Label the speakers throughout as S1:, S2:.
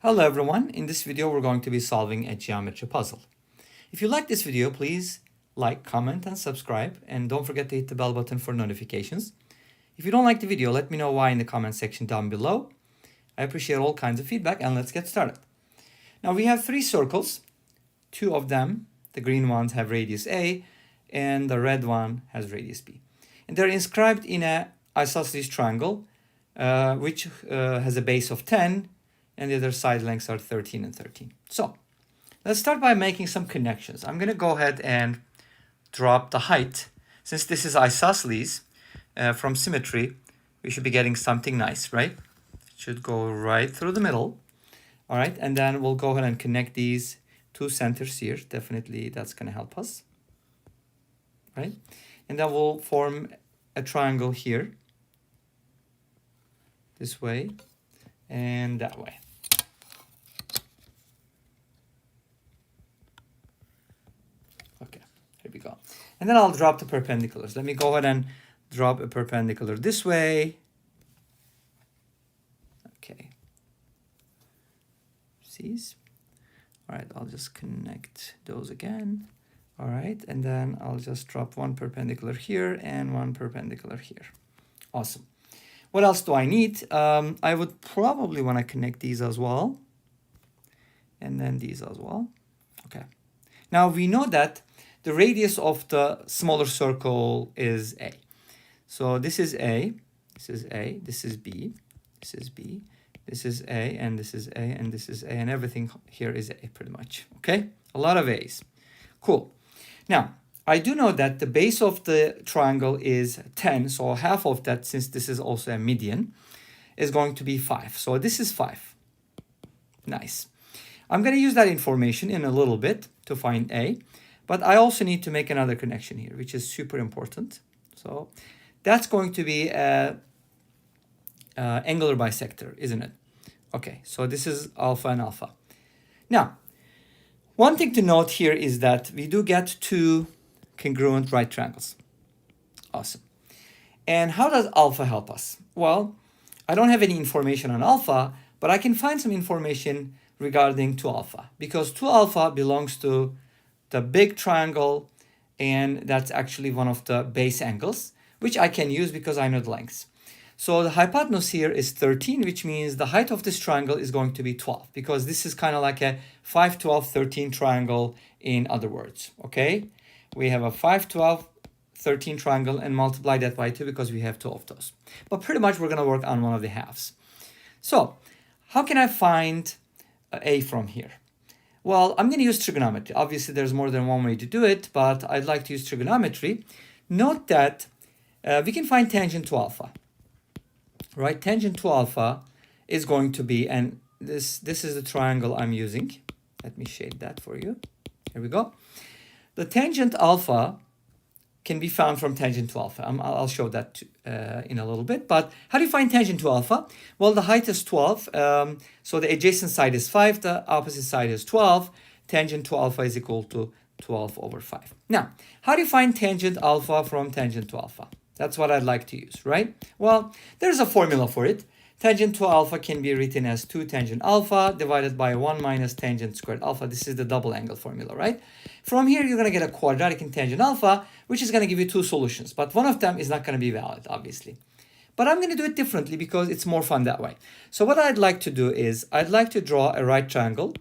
S1: Hello everyone, in this video we're going to be solving a geometry puzzle. If you like this video, please like, comment and subscribe, and don't forget to hit the bell button for notifications. If you don't like the video, let me know why in the comment section down below. I appreciate all kinds of feedback, and let's get started. Now we have three circles. Two of them, the green ones, have radius A and the red one has radius B. And they're inscribed in a isosceles triangle which has a base of 10 and the other side lengths are 13 and 13. So let's start by making some connections. I'm going to go ahead and drop the height. Since this is isosceles, from symmetry, we should be getting something nice, right? It should go right through the middle. All right, and then we'll go ahead and connect these two centers here. Definitely that's going to help us, right? And then we'll form a triangle here, this way and that way. Okay, here we go. And then I'll drop the perpendiculars. Let me go ahead and drop a perpendicular this way. Okay. All right, I'll just connect those again. All right, and then I'll just drop one perpendicular here and one perpendicular here. Awesome. What else do I need? I would probably want to connect these as well. And then these as well. Okay. Now we know that the radius of the smaller circle is A. So this is A, this is A, this is B, this is B. This is A, and this is A, and this is A, and everything here is A pretty much, okay? A lot of A's. Cool. Now, I do know that the base of the triangle is 10, so half of that, since this is also a median, is going to be 5. So this is 5. Nice. I'm going to use that information in a little bit to find A, but I also need to make another connection here, which is super important. So that's going to be a angular bisector, isn't it? Okay, so this is alpha and alpha. Now, one thing to note here is that we do get two congruent right triangles. Awesome. And how does alpha help us? Well, I don't have any information on alpha, but I can find some information regarding 2 alpha, because 2 alpha belongs to the big triangle, and that's actually one of the base angles, which I can use because I know the lengths. So the hypotenuse here is 13, which means the height of this triangle is going to be 12, because this is kind of like a 5, 12, 13 triangle in other words, okay? We have a 5, 12, 13 triangle and multiply that by 2 because we have 2 of those. But pretty much we're going to work on one of the halves. So how can I find A from here? Well, I'm going to use trigonometry. Obviously, there's more than one way to do it, but I'd like to use trigonometry. Note that we can find tangent to alpha. Right, tangent to alpha is going to be, and this is the triangle I'm using. Let me shade that for you. Here we go. The tangent alpha can be found from tangent to alpha. I'll show that in a little bit. But how do you find tangent to alpha? Well, the height is 12. So the adjacent side is 5. The opposite side is 12. Tangent to alpha is equal to 12 over 5. Now, how do you find tangent alpha from tangent to alpha? That's what I'd like to use, right? Well, there's a formula for it. Tangent to alpha can be written as 2 tangent alpha divided by 1 minus tangent squared alpha. This is the double angle formula, right? From here, you're going to get a quadratic in tangent alpha, which is going to give you 2 solutions. But one of them is not going to be valid, obviously. But I'm going to do it differently because it's more fun that way. So what I'd like to do is I'd like to draw a right triangle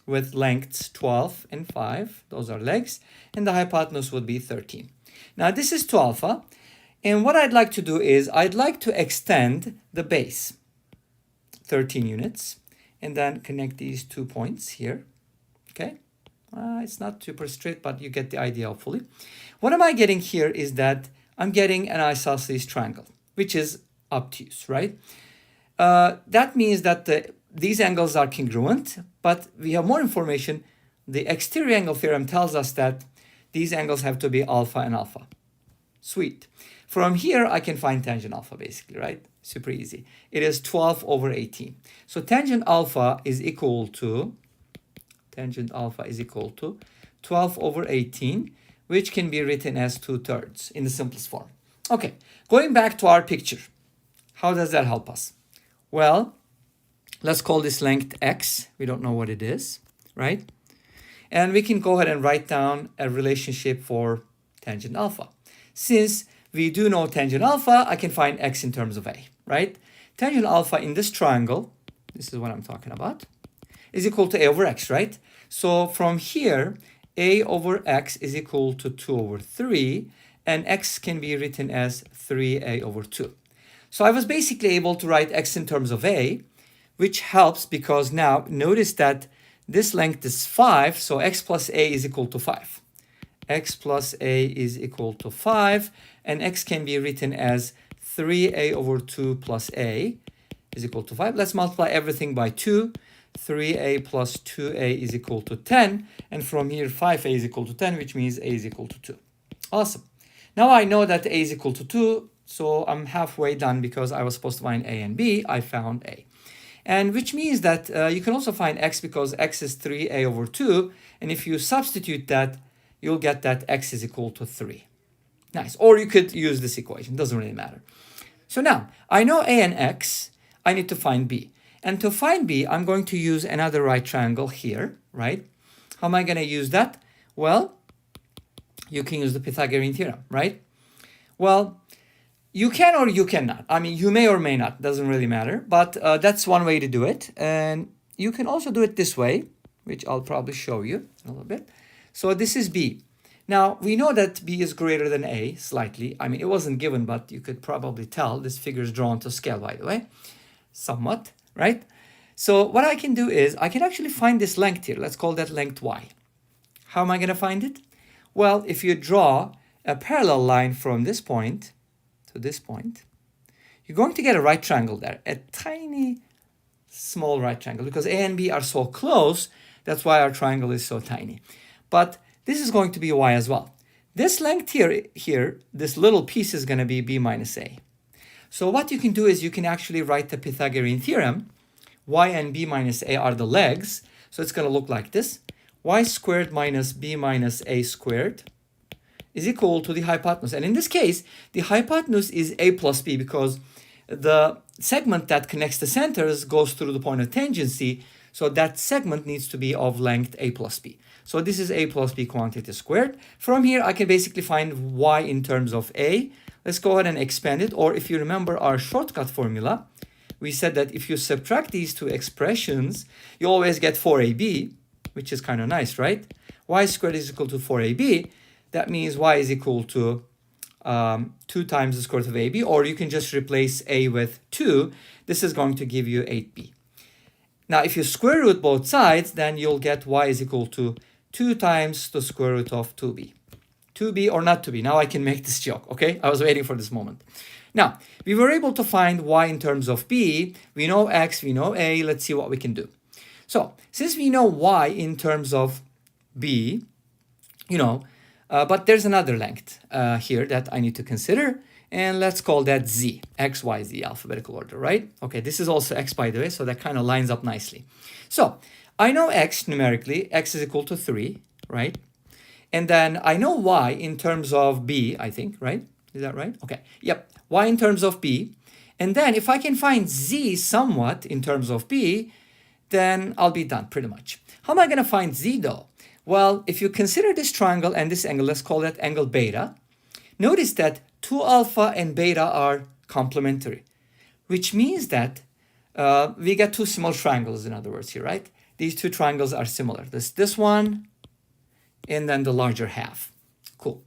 S1: with lengths 12 and 5. Those are legs. And the hypotenuse would be 13. Now, this is 2 alpha. And what I'd like to do is I'd like to extend the base 13 units and then connect these 2 points here. Okay, it's not super straight, but you get the idea hopefully. What am I getting here is that I'm getting an isosceles triangle, which is obtuse, right? That means that these angles are congruent, but we have more information. The exterior angle theorem tells us that these angles have to be alpha and alpha. Sweet. From here, I can find tangent alpha basically, right? Super easy. It is 12 over 18. So tangent alpha is equal to 12 over 18, which can be written as 2/3 in the simplest form. Okay, going back to our picture. How does that help us? Well, Let's call this length x. We don't know what it is, right? And we can go ahead and write down a relationship for tangent alpha. Since we do know tangent alpha, I can find x in terms of a, right? Tangent alpha in this triangle, this is what I'm talking about, is equal to a over x, right? So from here, a over x is equal to 2 over 3, and x can be written as 3a over 2. So I was basically able to write x in terms of a, which helps because now notice that this length is 5, so x plus a is equal to 5. X plus a is equal to 5, and x can be written as 3a over 2 plus a is equal to 5. Let's multiply everything by 2. 3a plus 2a is equal to 10, and from here 5a is equal to 10, which means a is equal to 2. Awesome. Now I know that a is equal to 2, so I'm halfway done because I was supposed to find a and b. I found a. And which means that you can also find x because x is 3a over 2, and if you substitute that, you'll get that x is equal to 3. Nice. Or you could use this equation, doesn't really matter. So now, I know a and x, I need to find b. And to find b, I'm going to use another right triangle here, right? How am I going to use that? Well, you can use the Pythagorean Theorem, right? Well, you can or you cannot. I mean, you may or may not, doesn't really matter. But that's one way to do it. And you can also do it this way, which I'll probably show you in a little bit. So this is b. Now, we know that b is greater than a slightly. I mean, it wasn't given, but you could probably tell. This figure is drawn to scale, by the way, somewhat, right? So what I can do is I can actually find this length here. Let's call that length y. How am I going to find it? Well, if you draw a parallel line from this point to this point, you're going to get a right triangle there, a tiny, small right triangle, because a and b are so close. That's why our triangle is so tiny. But this is going to be y as well. This length here, this little piece is going to be b minus a. So what you can do is you can actually write the Pythagorean theorem. Y and b minus a are the legs. So it's going to look like this. Y squared minus b minus a squared is equal to the hypotenuse. And in this case, the hypotenuse is a plus b because the segment that connects the centers goes through the point of tangency. So that segment needs to be of length a plus b. So this is a plus b quantity squared. From here, I can basically find y in terms of a. Let's go ahead and expand it. Or if you remember our shortcut formula, we said that if you subtract these two expressions, you always get 4ab, which is kind of nice, right? Y squared is equal to 4ab. That means y is equal to 2 times the square root of ab, or you can just replace a with 2. This is going to give you 8b. Now, if you square root both sides, then you'll get y is equal to 2 times the square root of 2b. 2b or not to be. Now I can make this joke, okay? I was waiting for this moment. Now, we were able to find y in terms of b. We know x, we know a. Let's see what we can do. So, since we know y in terms of b, but there's another length here that I need to consider. And let's call that z, x, y, z, alphabetical order, right? Okay, this is also x, by the way, so that kind of lines up nicely. So, I know x numerically, x is equal to 3, right? And then I know y in terms of b, I think, right? Is that right? Okay, yep, y in terms of b. And then if I can find z somewhat in terms of b, then I'll be done pretty much. How am I going to find z though? Well, if you consider this triangle and this angle, let's call that angle beta. Notice that 2 alpha and beta are complementary, which means that we get 2 similar triangles, in other words here, right? These 2 triangles are similar. This one and then the larger half. Cool.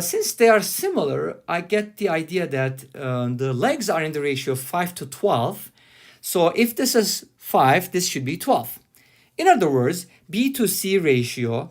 S1: Since they are similar, I get the idea that the legs are in the ratio of 5 to 12. So if this is 5, this should be 12. In other words, b to z ratio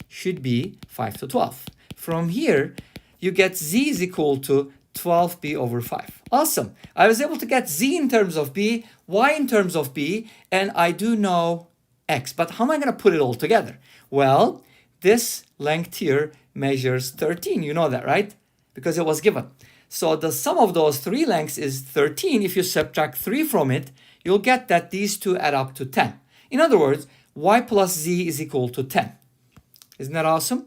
S1: should be 5 to 12. From here, you get z is equal to 12b over 5. Awesome. I was able to get z in terms of b, y in terms of b, and I do know x. But how am I going to put it all together? Well, this length here measures 13. You know that, right? Because it was given. So the sum of those 3 lengths is 13. If you subtract 3 from it, you'll get that these 2 add up to 10. In other words, y plus z is equal to 10. Isn't that awesome?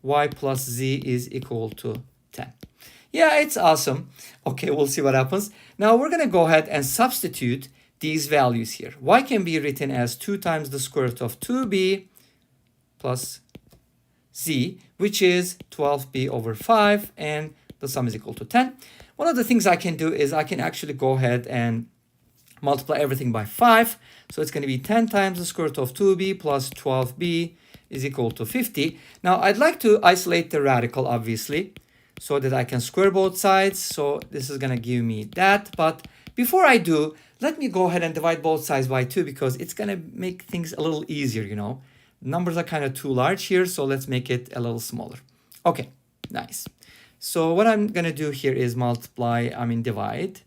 S1: Y plus z is equal to 10. Yeah, it's awesome. Okay, we'll see what happens. Now we're going to go ahead and substitute these values here. Y can be written as 2 times the square root of 2b plus z, which is 12b over 5, and the sum is equal to 10. One of the things I can do is I can actually go ahead and multiply everything by 5. So it's going to be 10 times the square root of 2b plus 12b is equal to 50. Now I'd like to isolate the radical, obviously, so that I can square both sides. So this is going to give me that. But before I do, let me go ahead and divide both sides by 2 because it's going to make things a little easier, you know. Numbers are kind of too large here, so let's make it a little smaller. Okay, nice. So what I'm going to do here is divide.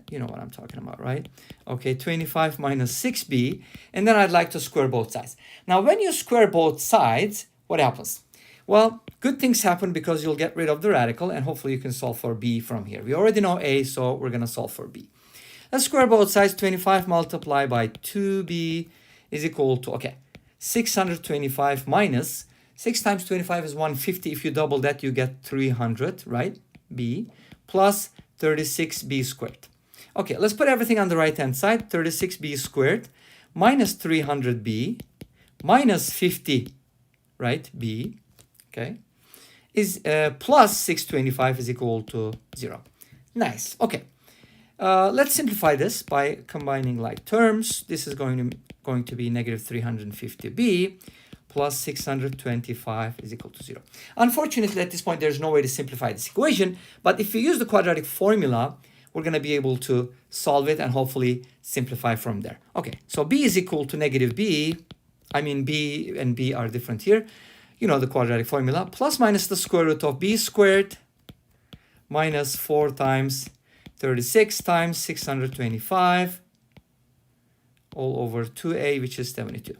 S1: You know what I'm talking about, right? Okay, 25 minus 6b, and then I'd like to square both sides. Now, when you square both sides, what happens? Well, good things happen because you'll get rid of the radical, and hopefully you can solve for b from here. We already know a, so we're going to solve for b. Let's square both sides. 25 multiplied by 2b is equal to, okay, 625 minus 6 times 25 is 150. If you double that, you get 300, right? b plus 36b squared. Okay, let's put everything on the right-hand side. 36b squared minus 300b minus 50, right? b, okay, is plus 625 is equal to 0. Nice. Okay. Let's simplify this by combining like terms. This is going to be negative 350b plus 625 is equal to 0. Unfortunately, at this point, there's no way to simplify this equation. But if you use the quadratic formula, we're going to be able to solve it and hopefully simplify from there. Okay, so b is equal to negative b. B and b are different here. You know the quadratic formula. Plus minus the square root of b squared minus 4 times 36 times 625 all over 2a, which is 72.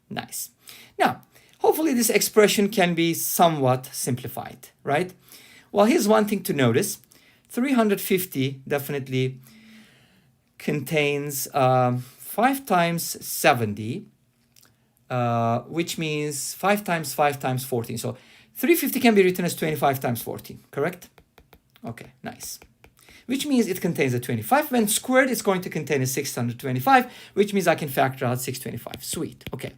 S1: Nice. Now, hopefully this expression can be somewhat simplified, right? Well, here's one thing to notice. 350 definitely contains 5 times 70, which means 5 times 5 times 14. So 350 can be written as 25 times 14, correct? Okay, nice. Which means it contains a 25. When squared, it's going to contain a 625, which means I can factor out 625. Sweet. Okay.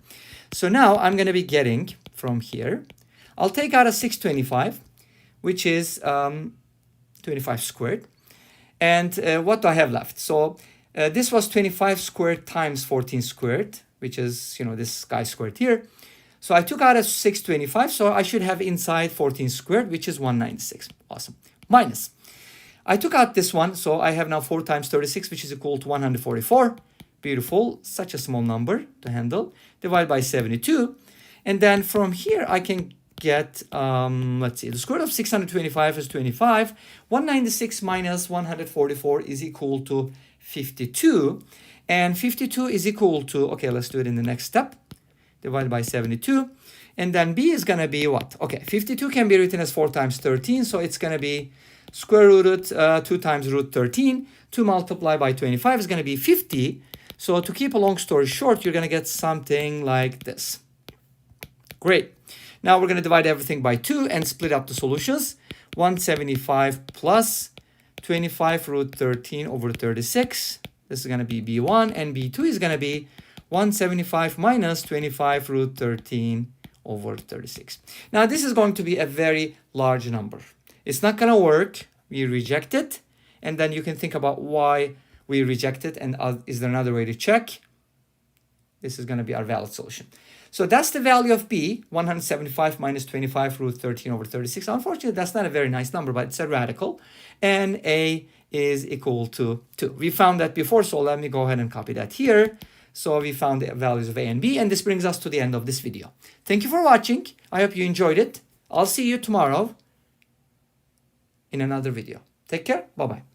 S1: So now I'm going to be getting from here, I'll take out a 625, which is 25 squared. And what do I have left? So this was 25 squared times 14 squared, which is, you know, this guy squared here. So I took out a 625, so I should have inside 14 squared, which is 196. Awesome. Minus. I took out this one, so I have now 4 times 36, which is equal to 144. Beautiful. Such a small number to handle. Divide by 72. And then from here, I can get, let's see, the square root of 625 is 25. 196 minus 144 is equal to 52. And 52 is equal to, okay, let's do it in the next step. Divided by 72. And then b is going to be what? Okay, 52 can be written as 4 times 13. So it's going to be square root 2 times root 13. 2 multiplied by 25 is going to be 50. So to keep a long story short, you're going to get something like this. Great. Now we're going to divide everything by 2 and split up the solutions. 175 plus 25 root 13 over 36. This is going to be b1, and b2 is going to be 175 minus 25 root 13 over 36. Now this is going to be a very large number. It's not going to work. We reject it. And then you can think about why we reject it, and is there another way to check? This is going to be our valid solution. So that's the value of b, 175 minus 25 root 13 over 36. Unfortunately, that's not a very nice number, but it's a radical. And a is equal to 2. We found that before, so let me go ahead and copy that here. So we found the values of a and b, and this brings us to the end of this video. Thank you for watching. I hope you enjoyed it. I'll see you tomorrow in another video. Take care. Bye-bye.